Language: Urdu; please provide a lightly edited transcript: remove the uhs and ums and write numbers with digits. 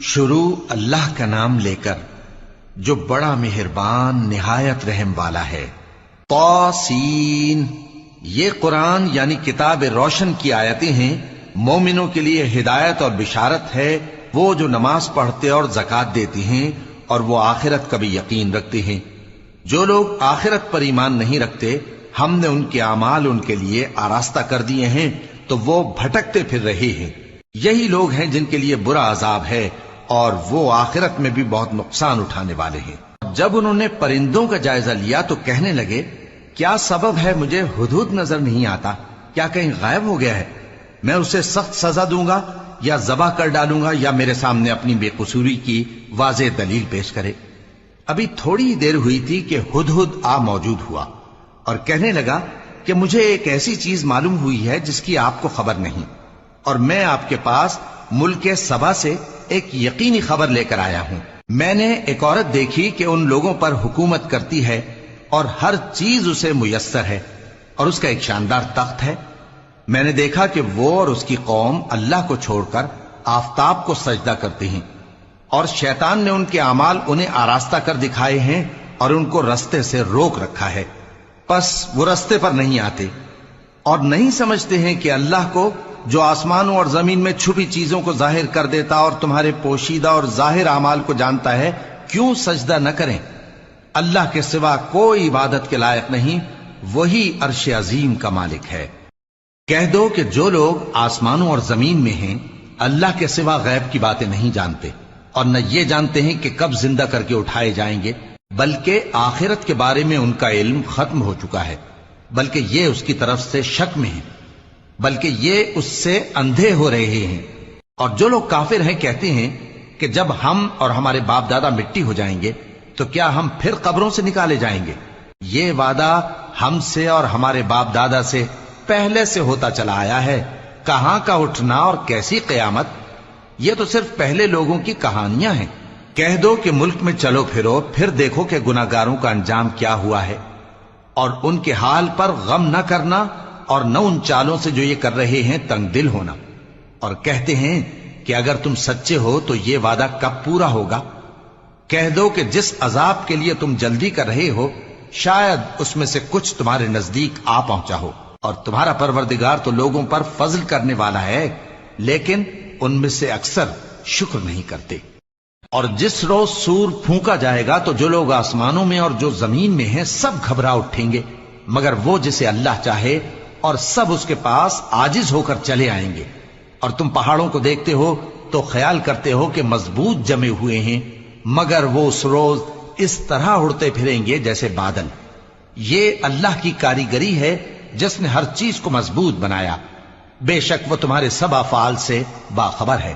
شروع اللہ کا نام لے کر جو بڑا مہربان نہایت رحم والا ہے۔ طاسین، یہ قرآن یعنی کتاب روشن کی آیتیں ہیں، مومنوں کے لیے ہدایت اور بشارت ہے، وہ جو نماز پڑھتے اور زکوٰۃ دیتی ہیں اور وہ آخرت کا بھی یقین رکھتے ہیں۔ جو لوگ آخرت پر ایمان نہیں رکھتے، ہم نے ان کے اعمال ان کے لیے آراستہ کر دیے ہیں تو وہ بھٹکتے پھر رہے ہیں۔ یہی لوگ ہیں جن کے لیے برا عذاب ہے اور وہ آخرت میں بھی بہت نقصان اٹھانے والے ہیں۔ جب انہوں نے پرندوں کا جائزہ لیا تو کہنے لگے، کیا سبب ہے مجھے ہدہد نظر نہیں آتا؟ کیا کہیں غائب ہو گیا ہے؟ میں اسے سخت سزا دوں گا یا ذبح کر ڈالوں گا یا میرے سامنے اپنی بے قصوری کی واضح دلیل پیش کرے۔ ابھی تھوڑی ہی دیر ہوئی تھی کہ ہدہد آ موجود ہوا اور کہنے لگا کہ مجھے ایک ایسی چیز معلوم ہوئی ہے جس کی آپ کو خبر نہیں، اور میں آپ کے پاس ملک سبا سے ایک یقینی خبر لے کر آیا ہوں۔ میں نے ایک عورت دیکھی کہ ان لوگوں پر حکومت کرتی ہے اور ہر چیز اسے میسر ہے، اور اس کا ایک شاندار تخت ہے۔ میں نے دیکھا کہ وہ اور اس کی قوم اللہ کو چھوڑ کر آفتاب کو سجدہ کرتے ہیں، اور شیطان نے ان کے اعمال انہیں آراستہ کر دکھائے ہیں اور ان کو رستے سے روک رکھا ہے، پس وہ رستے پر نہیں آتے اور نہیں سمجھتے ہیں کہ اللہ کو جو آسمانوں اور زمین میں چھپی چیزوں کو ظاہر کر دیتا اور تمہارے پوشیدہ اور ظاہر اعمال کو جانتا ہے، کیوں سجدہ نہ کریں؟ اللہ کے سوا کوئی عبادت کے لائق نہیں، وہی عرش عظیم کا مالک ہے۔ کہہ دو کہ جو لوگ آسمانوں اور زمین میں ہیں اللہ کے سوا غیب کی باتیں نہیں جانتے، اور نہ یہ جانتے ہیں کہ کب زندہ کر کے اٹھائے جائیں گے، بلکہ آخرت کے بارے میں ان کا علم ختم ہو چکا ہے، بلکہ یہ اس کی طرف سے شک میں ہیں، بلکہ یہ اس سے اندھے ہو رہے ہیں۔ اور جو لوگ کافر ہیں کہتے ہیں کہ جب ہم اور ہمارے باپ دادا مٹی ہو جائیں گے تو کیا ہم پھر قبروں سے نکالے جائیں گے؟ یہ وعدہ ہم سے اور ہمارے باپ دادا سے پہلے سے ہوتا چلا آیا ہے، کہاں کا اٹھنا اور کیسی قیامت؟ یہ تو صرف پہلے لوگوں کی کہانیاں ہیں۔ کہہ دو کہ ملک میں چلو پھرو، پھر دیکھو کہ گناہگاروں کا انجام کیا ہوا ہے، اور ان کے حال پر غم نہ کرنا اور نہ ان چالوں سے جو یہ کر رہے ہیں تنگ دل ہونا، اور کہتے ہیں کہ اگر تم سچے ہو تو یہ وعدہ کب پورا ہوگا؟ کہہ دو کہ جس عذاب کے لیے تم جلدی کر رہے ہو شاید اس میں سے کچھ تمہارے نزدیک آ پہنچا ہو، اور تمہارا پروردگار تو لوگوں پر فضل کرنے والا ہے، لیکن ان میں سے اکثر شکر نہیں کرتے۔ اور جس روز سور پھونکا جائے گا تو جو لوگ آسمانوں میں اور جو زمین میں ہیں سب گھبرا اٹھیں گے، مگر وہ جسے اللہ چاہے، اور سب اس کے پاس عاجز ہو کر چلے آئیں گے۔ اور تم پہاڑوں کو دیکھتے ہو تو خیال کرتے ہو کہ مضبوط جمے ہوئے ہیں، مگر وہ اس روز اس طرح اڑتے پھریں گے جیسے بادل۔ یہ اللہ کی کاریگری ہے جس نے ہر چیز کو مضبوط بنایا، بے شک وہ تمہارے سب افعال سے باخبر ہے۔